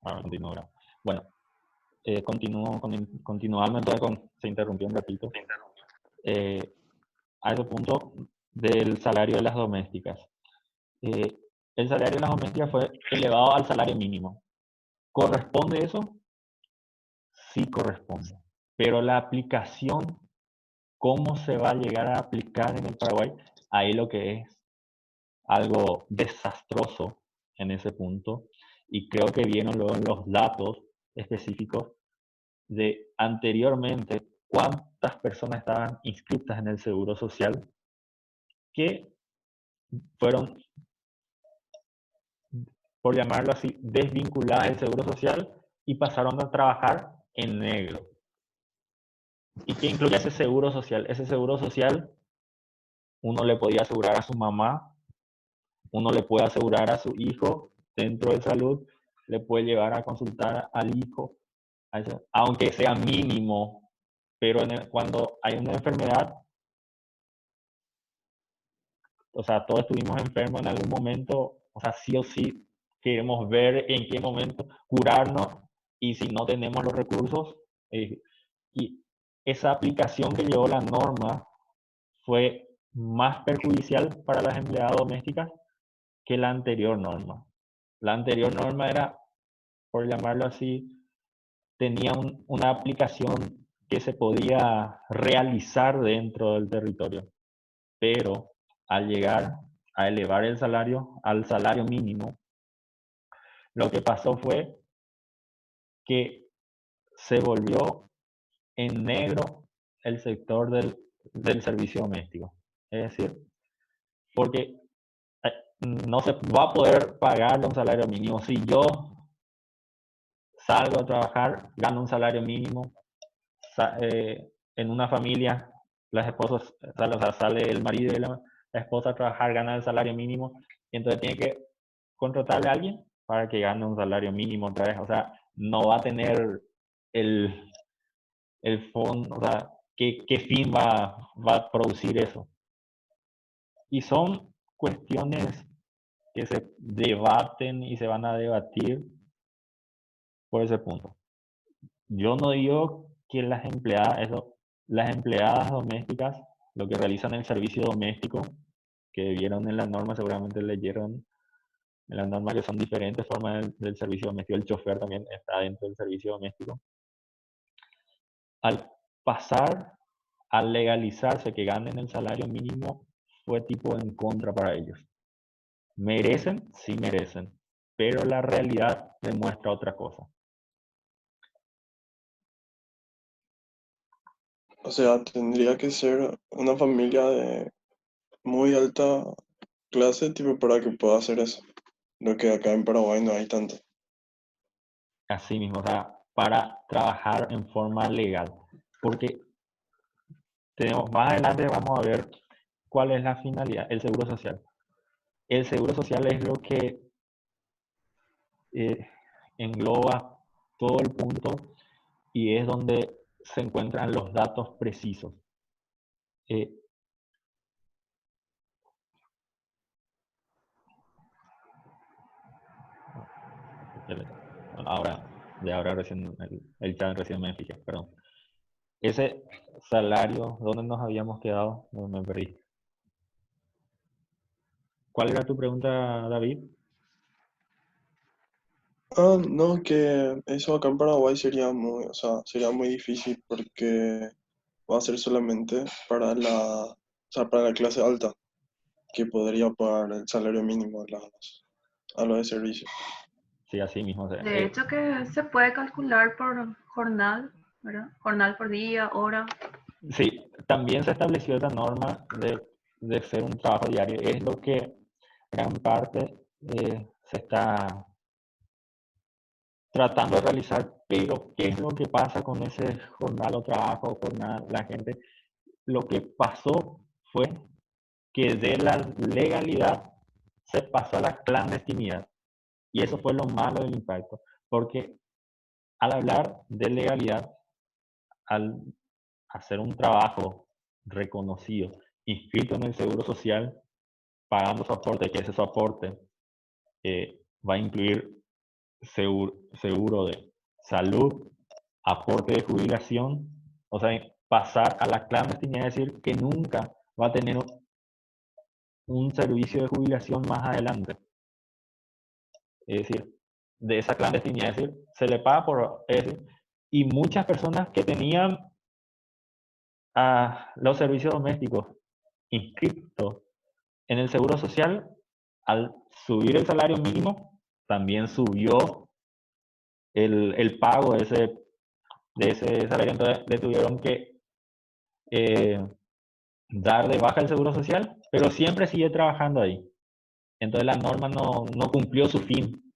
Ahora continúo ahora. Bueno, continuando entonces se interrumpió un ratito. Eh, a ese punto del salario de las domésticas. Eh, el salario de las domésticas fue elevado al salario mínimo. ¿Corresponde eso? Sí corresponde. Pero la aplicación, ¿cómo se va a llegar a aplicar en el Paraguay? Ahí lo que es algo desastroso en ese punto. Y creo que vieron luego los datos específicos de anteriormente cuántas personas estaban inscritas en el Seguro Social que fueron, por llamarlo así, desvinculadas del Seguro Social y pasaron a trabajar en negro. ¿Y qué incluye ese Seguro Social? Ese Seguro Social uno le podía asegurar a su mamá, uno le puede asegurar a su hijo dentro de salud, le puede llevar a consultar al hijo, aunque sea mínimo, pero cuando hay una enfermedad, o sea, todos estuvimos enfermos en algún momento, o sea, sí o sí queremos ver en qué momento curarnos y si no tenemos los recursos. Y esa aplicación que llevó la norma fue más perjudicial para las empleadas domésticas que la anterior norma. La anterior norma era, por llamarlo así, tenía una aplicación que se podía realizar dentro del territorio, pero al llegar a elevar el salario al salario mínimo, lo que pasó fue que se volvió en negro el sector del servicio doméstico. Es decir, porque no se va a poder pagarle un salario mínimo. Si yo salgo a trabajar, gano un salario mínimo, en una familia, las esposas, o sea, sale el marido y la esposa a trabajar, gana el salario mínimo, y entonces tiene que contratarle a alguien para que gane un salario mínimo otra vez. O sea, no va a tener el, el fondo, o sea, ¿qué fin va a producir eso? Y son cuestiones que se debaten y se van a debatir por ese punto. Yo no digo que las empleadas domésticas, lo que realizan el servicio doméstico, que vieron en la norma, seguramente leyeron en la norma que son diferentes formas del servicio doméstico. El chofer también está dentro del servicio doméstico. Al pasar, al legalizarse que ganen el salario mínimo, fue tipo en contra para ellos. ¿Merecen? Sí merecen, pero la realidad demuestra otra cosa. O sea, tendría que ser una familia de muy alta clase, tipo, para que pueda hacer eso. Lo que acá en Paraguay no hay tanto. Así mismo, o sea, para trabajar en forma legal. Porque tenemos, más adelante vamos a ver cuál es la finalidad, el seguro social. El seguro social es lo que eh, engloba todo el punto y es donde se encuentran los datos precisos. Eh, ahora, de ahora recién, el chat recién me fijé, perdón. Ese salario, ¿dónde nos habíamos quedado? No, me perdí. ¿Cuál era tu pregunta, David? Ah, no, que eso acá en Paraguay sería muy, o sea, sería muy difícil porque va a ser solamente para o sea, para la clase alta, que podría pagar el salario mínimo a los de servicio. Sí, así mismo. De hecho que se puede calcular por jornal, ¿verdad? Jornal por día, hora. Sí, también se estableció esa norma de ser un trabajo diario. Es lo que gran parte se está tratando de realizar, pero ¿qué es lo que pasa con ese jornal o trabajo con la gente? Lo que pasó fue que de la legalidad se pasó a la clandestinidad. Y eso fue lo malo del impacto, porque al hablar de legalidad, al hacer un trabajo reconocido, inscrito en el Seguro Social, pagando su aporte, que ese su aporte va a incluir seguro de salud, aporte de jubilación, o sea, pasar a la clandestinidad, es decir, que nunca va a tener un servicio de jubilación más adelante. Es decir, de esa clandestinidad, es decir, se le paga por... Es decir, y muchas personas que tenían a los servicios domésticos inscritos en el Seguro Social, al subir el salario mínimo, también subió el pago de ese salario. Entonces le tuvieron que dar de baja el Seguro Social, pero siempre sigue trabajando ahí. Entonces la norma no cumplió su fin.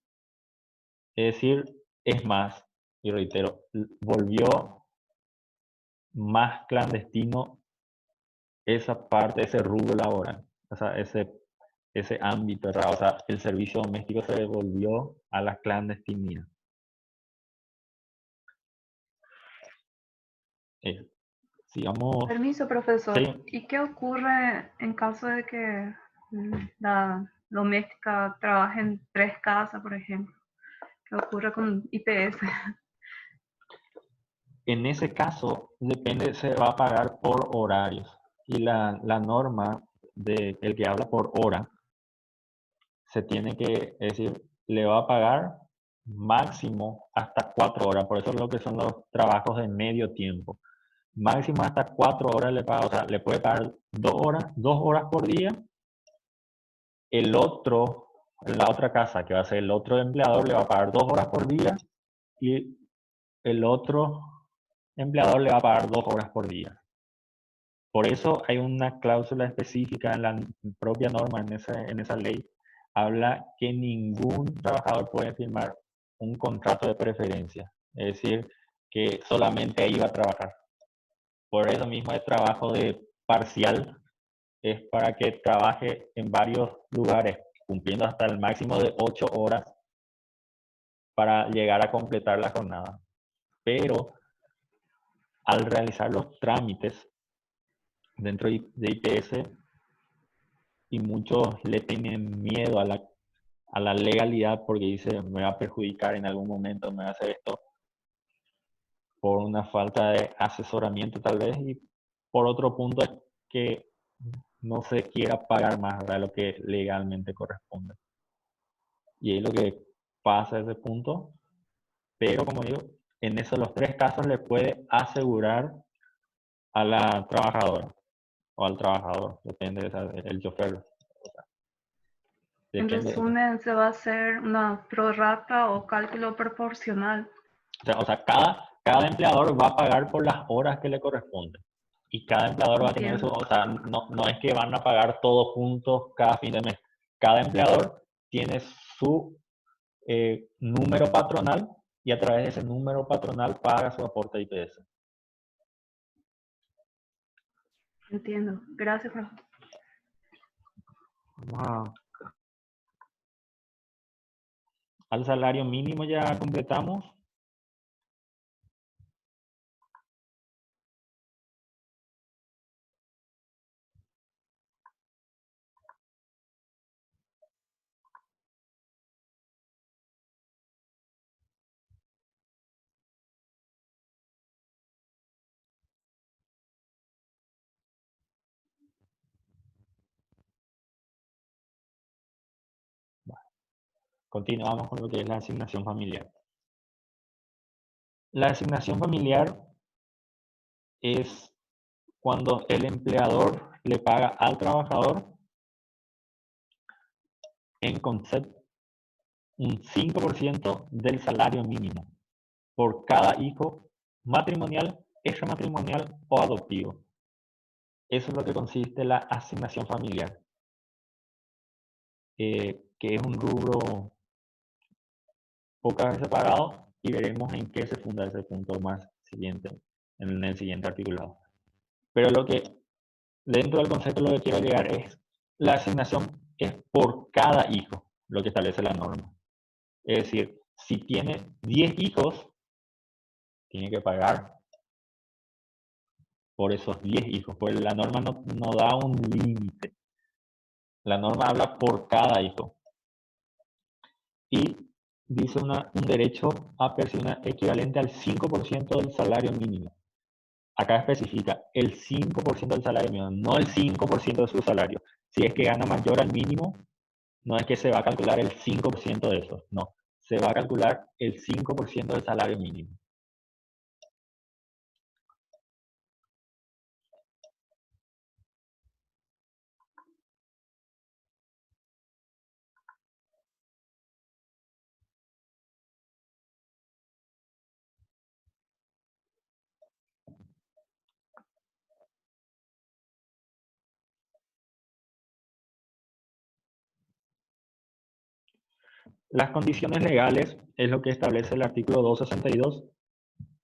Es decir, es más, y reitero, volvió más clandestino esa parte, ese rubro laboral, o sea, ese ámbito errado. O sea, el servicio doméstico se devolvió a la clandestinidad. Sigamos. Permiso, profesor. Sí, ¿Y qué ocurre en caso de que la doméstica trabaje en 3 casas, por ejemplo? ¿Qué ocurre con IPS? en ese caso, depende, se va a pagar por horarios. Y la norma de el que habla por hora se tiene que, es decir, le va a pagar máximo hasta 4 horas. Por eso es lo que son los trabajos de medio tiempo. Máximo hasta 4 horas le paga, o sea, le puede pagar 2 horas por día. El otro, la otra casa, que va a ser el otro empleador, le va a pagar 2 horas por día y el otro empleador le va a pagar 2 horas por día. Por eso hay una cláusula específica en la propia norma, en esa ley, habla que ningún trabajador puede firmar un contrato de preferencia, es decir, que solamente ahí va a trabajar. Por eso mismo el trabajo de parcial es para que trabaje en varios lugares, cumpliendo hasta el máximo de 8 horas para llegar a completar la jornada. Pero al realizar los trámites dentro de IPS, y muchos le tienen miedo a la legalidad porque dice, me va a perjudicar en algún momento, me va a hacer esto por una falta de asesoramiento tal vez, y por otro punto es que no se quiera pagar más de lo que legalmente corresponde. Y ahí lo que pasa ese punto, pero como digo, en esos los 3 casos le puede asegurar a la trabajadora o al trabajador, depende del chofer. En Depende. resumen, se va a hacer una prorrata o cálculo proporcional. O sea, cada empleador va a pagar por las horas que le corresponden. Y cada empleador va a tener su, Entiendo. o sea, no es que van a pagar todos juntos cada fin de mes. Cada empleador tiene su número patronal y a través de ese número patronal paga su aporte de IPS. Entiendo. Gracias, profesor. Vamos al salario mínimo, ya completamos. Continuamos con lo que es la asignación familiar. La asignación familiar es cuando el empleador le paga al trabajador en concepto un 5% del salario mínimo por cada hijo matrimonial, extramatrimonial o adoptivo. Eso es lo que consiste la asignación familiar, que es un rubro pocas veces pagado, y veremos en qué se funda ese punto más siguiente, en el siguiente articulado. Pero lo que dentro del concepto lo que quiero llegar es, la asignación es por cada hijo, lo que establece la norma. Es decir, si tiene 10 hijos, tiene que pagar por esos 10 hijos, pues la norma no da un límite. La norma habla por cada hijo. Y dice un derecho a percibir equivalente al 5% del salario mínimo. Acá especifica el 5% del salario mínimo, no el 5% de su salario. Si es que gana mayor al mínimo, no es que se va a calcular el 5% de eso, no. Se va a calcular el 5% del salario mínimo. Las condiciones legales es lo que establece el artículo 262,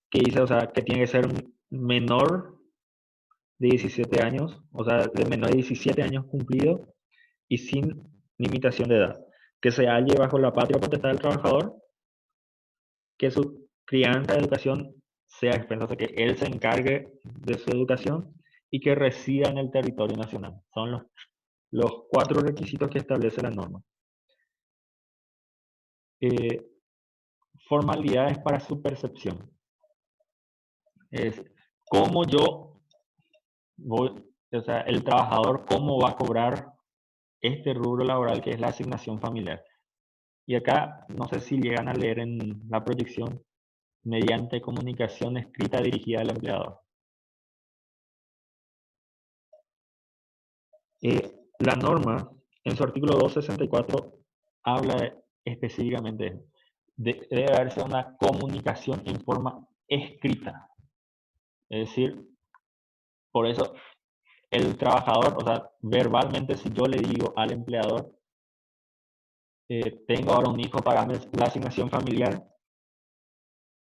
que dice, o sea, que tiene que ser menor de 17 años, o sea, de menor de 17 años cumplido y sin limitación de edad, que se halle bajo la patria potestad del trabajador, que su crianza, educación sea expensa, o sea, que él se encargue de su educación y que resida en el territorio nacional. Son los 4 requisitos que establece la norma. Formalidades para su percepción. Es cómo yo voy, o sea, el trabajador, cómo va a cobrar este rubro laboral que es la asignación familiar. Y acá, no sé si llegan a leer en la proyección, mediante comunicación escrita dirigida al empleador. La norma, en su artículo 264, habla específicamente de debe haberse una comunicación en forma escrita. Es decir, por eso el trabajador, o sea, verbalmente, si yo le digo al empleador, tengo ahora un hijo, pagame la asignación familiar,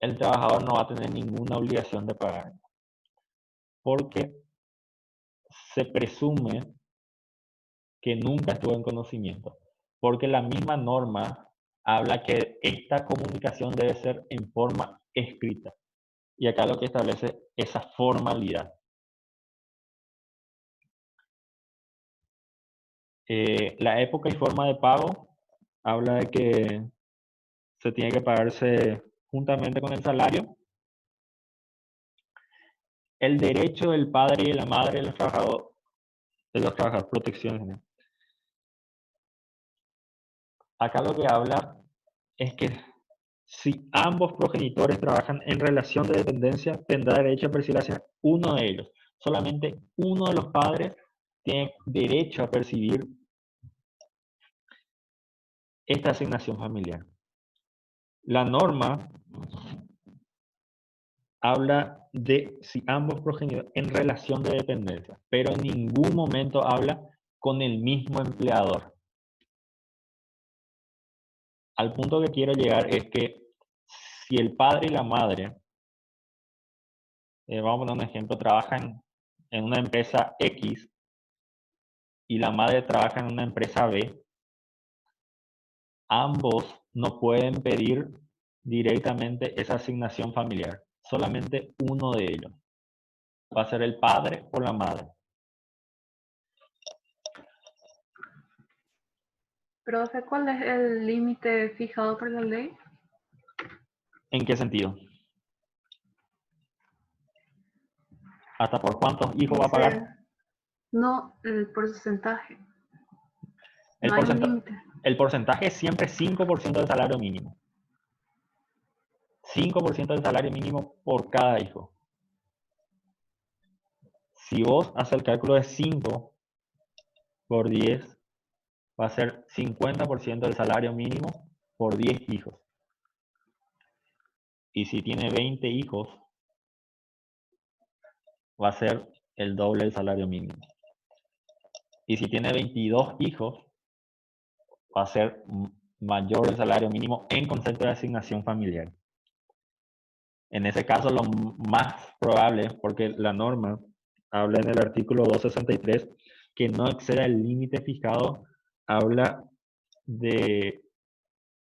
el trabajador no va a tener ninguna obligación de pagar, porque se presume que nunca estuvo en conocimiento, porque la misma norma habla que esta comunicación debe ser en forma escrita, y acá lo que establece esa formalidad. La época y forma de pago habla de que se tiene que pagarse juntamente con el salario. El derecho del padre y de la madre de los trabajadores, protecciones, ¿no? Acá lo que habla es que si ambos progenitores trabajan en relación de dependencia, tendrá derecho a percibir hacia uno de ellos. Solamente uno de los padres tiene derecho a percibir esta asignación familiar. La norma habla de si ambos progenitores en relación de dependencia, pero en ningún momento habla con el mismo empleador. Al punto que quiero llegar es que si el padre y la madre, vamos a poner un ejemplo, trabajan en una empresa X y la madre trabaja en una empresa B, ambos no pueden pedir directamente esa asignación familiar. Solamente uno de ellos. Va a ser el padre o la madre. Profe, ¿cuál es el límite fijado por la ley? ¿En qué sentido? ¿Hasta por cuántos hijos va a pagar? No, el porcentaje. El, No hay un límite. el porcentaje es siempre 5% del salario mínimo. 5% del salario mínimo por cada hijo. Si vos haces el cálculo de 5 por 10, va a ser 50% del salario mínimo por 10 hijos. Y si tiene 20 hijos, va a ser el doble del salario mínimo. Y si tiene 22 hijos, va a ser mayor el salario mínimo en concepto de asignación familiar. En ese caso, lo más probable, porque la norma habla en el artículo 263, que no exceda el límite fijado, habla de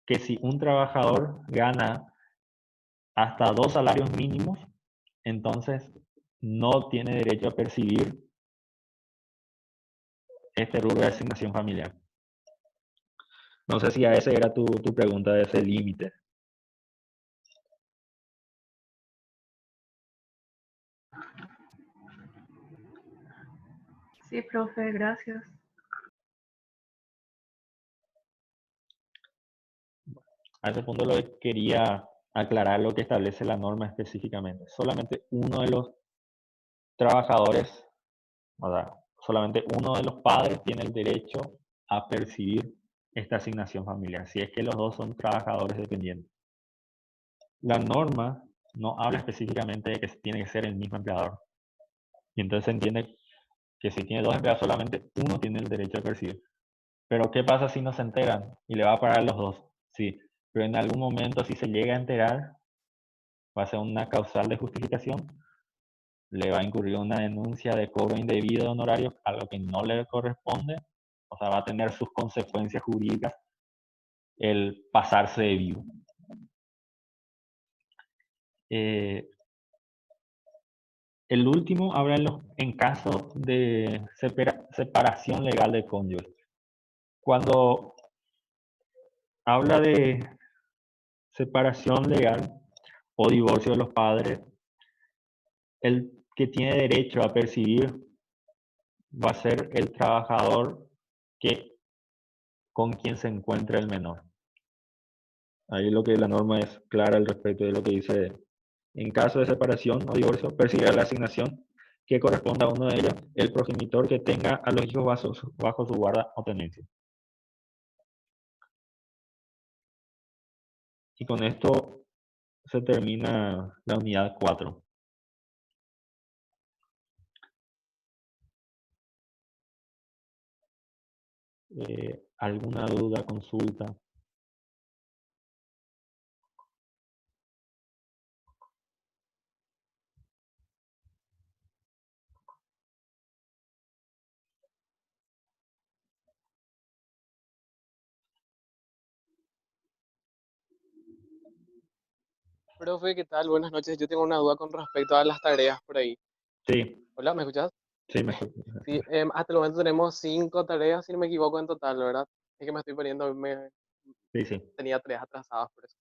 que si un trabajador gana hasta 2 salarios mínimos, entonces no tiene derecho a percibir este rubro de asignación familiar. No sé si a ese era tu pregunta de ese límite. Sí, profe, gracias. A ese punto lo que quería aclarar lo que establece la norma específicamente. Solamente uno de los trabajadores, o sea, solamente uno de los padres tiene el derecho a percibir esta asignación familiar, si es que los dos son trabajadores dependientes. La norma no habla específicamente de que tiene que ser el mismo empleador. Y entonces se entiende que si tiene dos empleados, solamente uno tiene el derecho a percibir. Pero ¿qué pasa si no se enteran y le va a pagar a los dos? Sí, pero en algún momento si se llega a enterar, va a ser una causal de justificación, le va a incurrir una denuncia de cobro indebido de honorarios, algo que no le corresponde, o sea, va a tener sus consecuencias jurídicas el pasarse de vivo. El último habla en caso de separación legal de cónyuges. Cuando habla de separación legal o divorcio de los padres, el que tiene derecho a percibir va a ser el trabajador con quien se encuentra el menor. Ahí lo que la norma es clara al respecto de lo que dice: en caso de separación o divorcio, percibirá la asignación que corresponda a uno de ellos el progenitor que tenga a los hijos bajo su guarda o tenencia. Y con esto se termina la unidad 4. ¿Alguna duda, consulta? Profe, ¿qué tal? Buenas noches. Yo tengo una duda con respecto a las tareas por ahí. Sí, Hola, ¿me escuchas? sí, mejor. Sí, hasta el momento tenemos 5 tareas, si no me equivoco, en total, ¿verdad? Es que me estoy poniendo, Sí, sí. tenía 3 atrasadas por eso.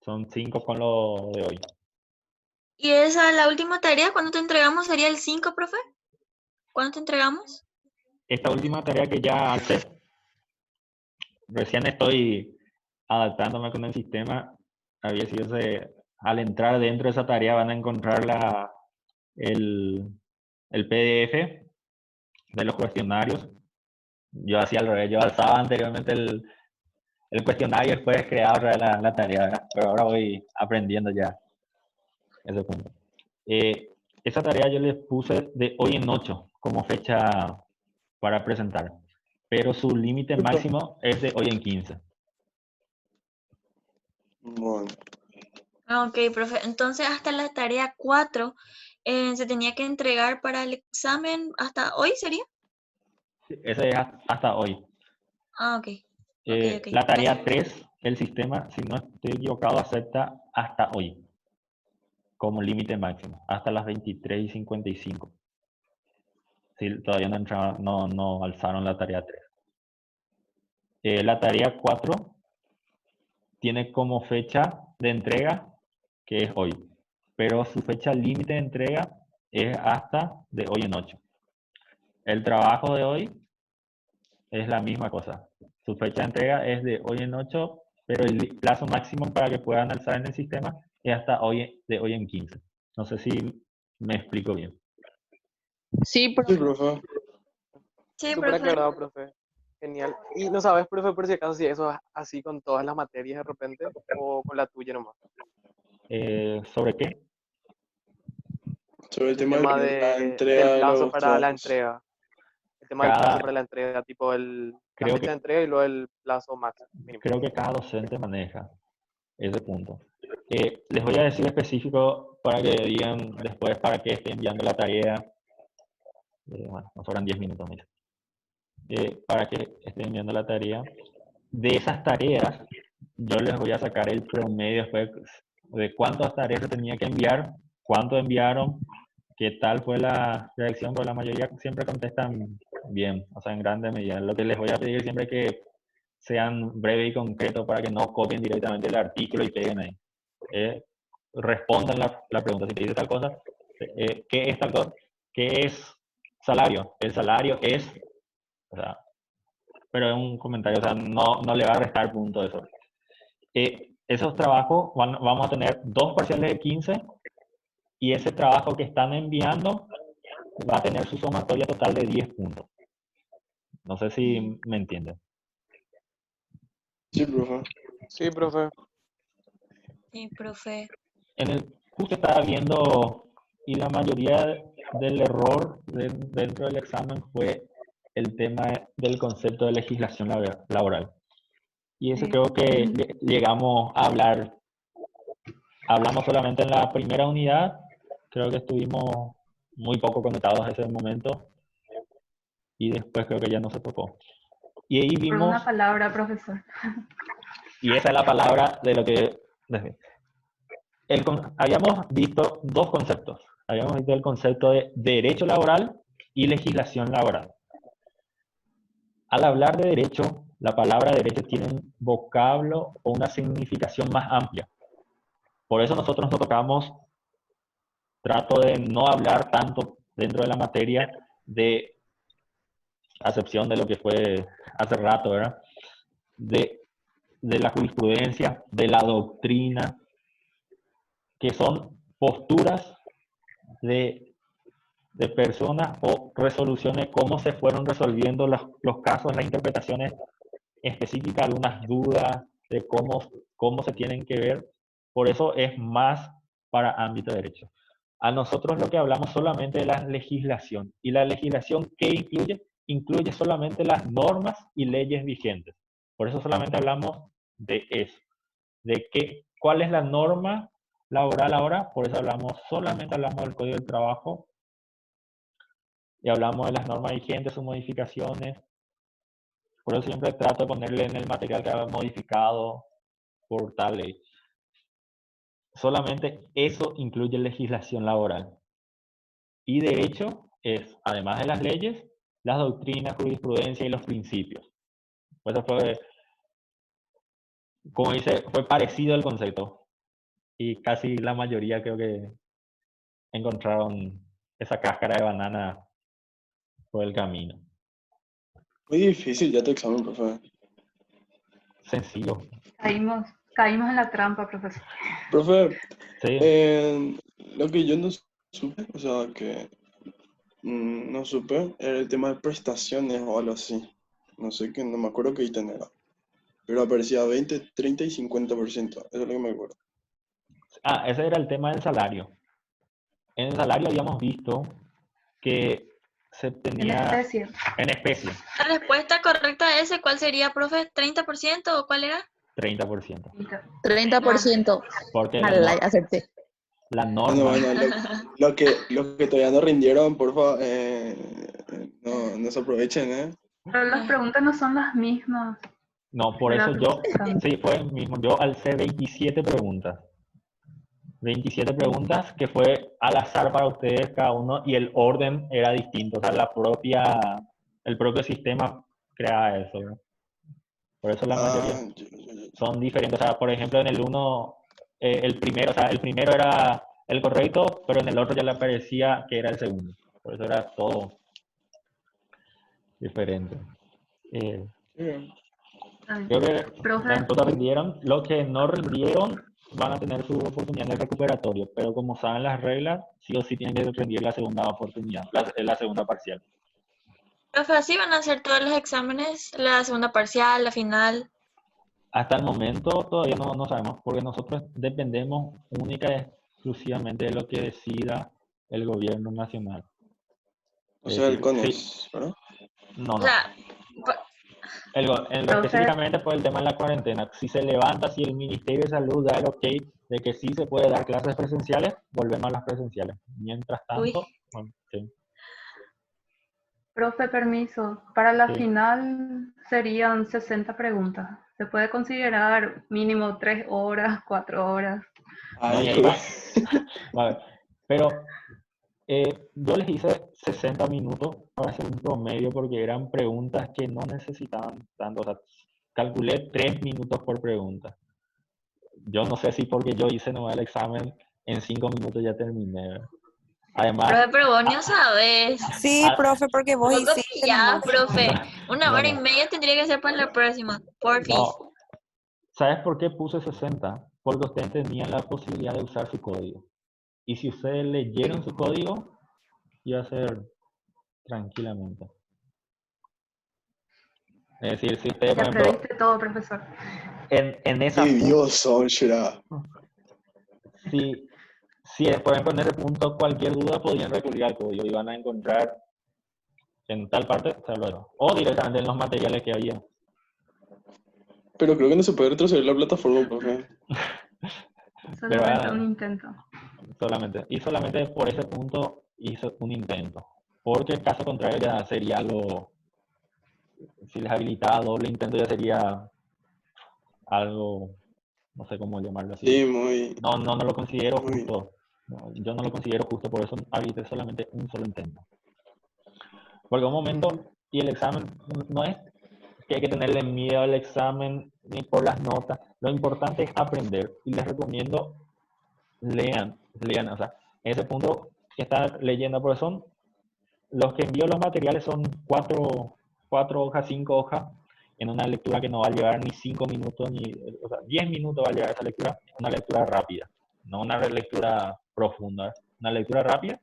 Son 5 con lo de hoy. ¿Y esa, la última tarea, cuándo te entregamos? ¿Sería el 5, profe? ¿Cuándo te entregamos? Esta última tarea que ya hace, recién estoy adaptándome con el sistema. Había sido al entrar dentro de esa tarea van a encontrar el, el PDF de los cuestionarios. Yo hacía al revés, yo alzaba anteriormente el cuestionario y después creaba otra vez la tarea, ¿verdad? Pero ahora voy aprendiendo ya ese punto. Esa tarea yo les puse de hoy en 8 como fecha para presentar, pero su límite máximo es de hoy en 15. Bueno, Ok, profe. Entonces, hasta la tarea 4 se tenía que entregar para el examen hasta hoy, ¿sería? Ese es hasta hoy. Ah, ok. Ok, ok. La tarea 3, el sistema, si no estoy equivocado, acepta hasta hoy como límite máximo, hasta las 23:55. Sí, todavía no alzaron la tarea 3. La tarea 4 tiene como fecha de entrega, que es hoy, pero su fecha límite de entrega es hasta de hoy en 8. El trabajo de hoy es la misma cosa. Su fecha de entrega es de hoy en 8, pero el plazo máximo para que puedan alzar en el sistema es hasta de hoy en 15. No sé si me explico bien. Sí, sí, profe. profe. Sí, Súper profe. aclarado, profe. Genial. ¿Y no sabes, profe, por si acaso, si eso es así con todas las materias de repente o con la tuya nomás? ¿Sobre qué? Sobre el El tema tema de la del entrega de plazo los para la trabajos. entrega. El tema del plazo para Cada, la entrega, tipo la creo fecha de que, entrega y luego el plazo máximo, mínimo. creo que cada docente maneja ese punto. Les voy a decir específico para que digan después para qué esté enviando la tarea. Bueno, nos sobran 10 minutos, mira. Para que esté enviando la tarea. De esas tareas, yo les voy a sacar el promedio después de cuántas tareas se tenía que enviar, cuánto enviaron, qué tal fue la reacción, porque la mayoría siempre contestan bien, o sea, en grande medida. Lo que les voy a pedir siempre es que sean breves y concretos para que no copien directamente el artículo y peguen ahí. Respondan la pregunta. Si te dice tal cosa, ¿qué es tal cosa? ¿Qué es salario? El salario es, o sea, pero es un comentario, o sea, no le va a restar punto eso. Esos trabajos vamos a tener 2 parciales de 15 y ese trabajo que están enviando va a tener su sumatoria total de 10 puntos. No sé si me entienden. Sí, profe. Sí, profe. Sí, profe. Justo estaba viendo y la mayoría del error dentro del examen fue el tema del concepto de legislación laboral. Y eso Sí. creo que llegamos a hablar. Hablamos solamente en la primera unidad. Creo que estuvimos muy poco conectados en ese momento. Y después creo que ya no se tocó. Y ahí Por vimos, una palabra, profesor. y esa es la palabra de lo que... habíamos visto 2 conceptos. Habíamos visto el concepto de derecho laboral y legislación laboral. Al hablar de derecho, la palabra derecho tiene un vocablo o una significación más amplia. Por eso nosotros no tocamos, trato de no hablar tanto dentro de la materia de, a excepción de lo que fue hace rato, ¿verdad? De la jurisprudencia, de la doctrina, que son posturas de personas o resoluciones, cómo se fueron resolviendo los casos, las interpretaciones específicas, algunas dudas de cómo se tienen que ver. Por eso es más para ámbito de derecho. A nosotros lo que hablamos solamente de la legislación. ¿Y la legislación qué incluye? Incluye solamente las normas y leyes vigentes. Por eso solamente hablamos de eso. De cuál es la norma laboral ahora. Por eso solamente hablamos del Código del Trabajo. Y hablamos de las normas vigentes, sus modificaciones. Por eso siempre trato de ponerle en el material que ha modificado por tal ley. Solamente eso incluye legislación laboral. Y derecho es, además de las leyes, las doctrinas, jurisprudencia y los principios. Por eso fue, como dice, fue parecido el concepto. Y casi la mayoría creo que encontraron esa cáscara de banana por el camino. Muy difícil ya tu examen, profe. Sencillo. Caímos en la trampa, profesor. Profe, Sí. lo que yo no supe, o sea, que no supe, era el tema de prestaciones o algo así. No sé qué, no me acuerdo qué ítem era. Pero aparecía 20, 30 y 50%. Eso es lo que me acuerdo. Ese era el tema del salario. En el salario habíamos visto que se En tenía especie. en especie, La respuesta correcta a ese, ¿cuál sería, profe? ¿30% o cuál era? 30%. 30%. Porque Ojalá, acerté. la Bueno, norma, bueno, los que todavía no rindieron, porfa, no se aprovechen, ¿eh? Pero las preguntas no son las mismas. no, por de la eso yo, presentación. sí, fue el mismo, yo alcé 27 preguntas. 27 preguntas que fue al azar para ustedes cada uno y el orden era distinto, o sea, el propio sistema crea eso, ¿no? Por eso la mayoría son diferentes. O sea, por ejemplo, en el uno, el primero era el correcto, pero en el otro ya le aparecía que era el segundo. Por eso era todo diferente. Sí. Creo que Profe, las cosas rindieron. Los que no rindieron van a tener su oportunidad en el recuperatorio, pero como saben las reglas, sí o sí tienen que rendir la segunda oportunidad, la segunda parcial. Profe, así van a hacer todos los exámenes, la segunda parcial, la final. Hasta el momento todavía no sabemos, porque nosotros dependemos única y exclusivamente de lo que decida el gobierno nacional. O Es sea, el decir, sí, CONES, ¿verdad? no. O sea, profe, Específicamente por el tema de la cuarentena. Si se levanta, si el Ministerio de Salud da el ok de que sí se puede dar clases presenciales, volvemos a las presenciales. Mientras uy, tanto, bueno, sí, profe, permiso. Para la sí. final serían 60 preguntas. Se puede considerar mínimo 3 horas, 4 horas. No, y Ay, ahí güey. va. Vale. Pero Yo les hice 60 minutos para hacer un promedio porque eran preguntas que no necesitaban tanto. O sea, calculé 3 minutos por pregunta. Yo no sé si porque yo hice nomás el examen, en 5 minutos ya terminé, ¿verdad? Además, Profe, pero vos no sabes. Sí, ah, profe, porque vos Poco hiciste pillada, nomás. profe. Una no, hora y no, media tendría que ser para la próxima. Porfis. no. ¿Sabes por qué puse 60? Porque ustedes tenían la posibilidad de usar su código. Y si ustedes leyeron su código, iba a ser tranquilamente. Es decir, si ustedes, por Ya ejemplo, previste todo, profesor. en ¡Qué esa Dios, Shira! si por ejemplo en ese punto cualquier duda podían recurrir al código y van a encontrar en tal parte, o directamente en los materiales que había. Pero creo que no se puede retroceder la plataforma, profe. Solamente un ¿Verdad? intento. Solamente por ese punto hizo un intento. Porque caso contrario ya sería algo, si les habilitaba doble intento ya sería algo, no sé cómo llamarlo así. Sí, muy, No lo considero muy. justo. No, yo no lo considero justo, por eso habilité solamente un solo intento. Porque un momento, y el examen no es que hay que tenerle miedo al examen ni por las notas. Lo importante es aprender. Y les recomiendo lean. O sea, en ese punto que están leyendo, porque son los que envío los materiales son 4 hojas, 5 hojas, en una lectura que no va a llevar ni 5 minutos, o sea, 10 minutos va a llevar esa lectura, una lectura rápida, no una lectura profunda, una lectura rápida.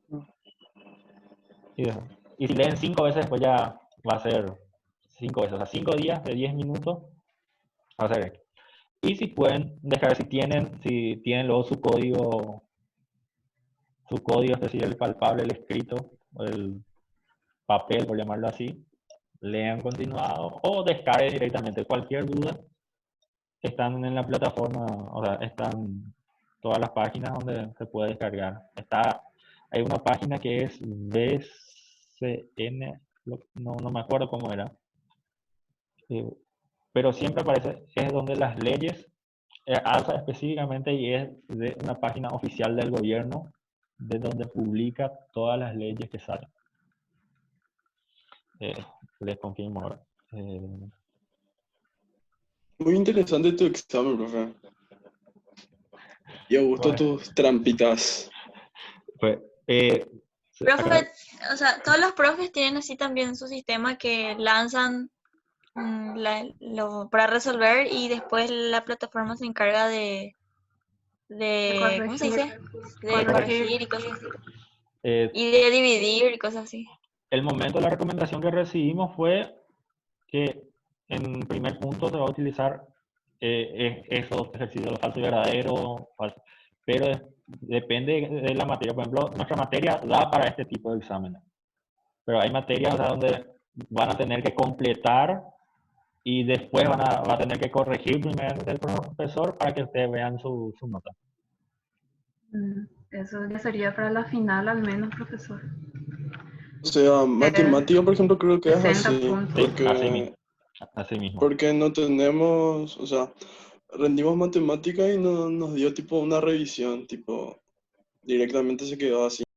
Y, y si leen 5 veces, pues ya va a ser 5 veces, o sea, 5 días de 10 minutos, va a ser esto. Y si pueden dejar, si tienen luego su código, es decir, el palpable, el escrito, el papel, por llamarlo así, lean continuado o descarguen directamente. Cualquier duda, están en la plataforma, o sea, están todas las páginas donde se puede descargar. Hay una página que es BCN, no me acuerdo cómo era, pero siempre aparece, es donde las leyes, ALSA específicamente, y es de una página oficial del gobierno, de donde publica todas las leyes que salen. Les confirmo ahora. Muy interesante tu examen, profe. Y a gusto Bueno, tus trampitas. pues, Profe, o sea, todos los profes tienen así también su sistema que lanzan para resolver y después la plataforma se encarga de ¿cómo se dice? De corregir y cosas así. Y de dividir y cosas así. El momento de la recomendación que recibimos fue que en primer punto se va a utilizar esos ejercicios falso y verdadero, pero depende de la materia. Por ejemplo, nuestra materia da para este tipo de exámenes, pero hay materias, o sea, donde van a tener que completar y después va a tener que corregir primero el profesor para que ustedes vean su nota. Eso ya sería para la final al menos, profesor. O sea, matemática, por ejemplo, creo que es 60 así. puntos. Sí, así Porque, mismo. porque no tenemos, o sea, rendimos matemática y no nos dio tipo una revisión, tipo, directamente se quedó así.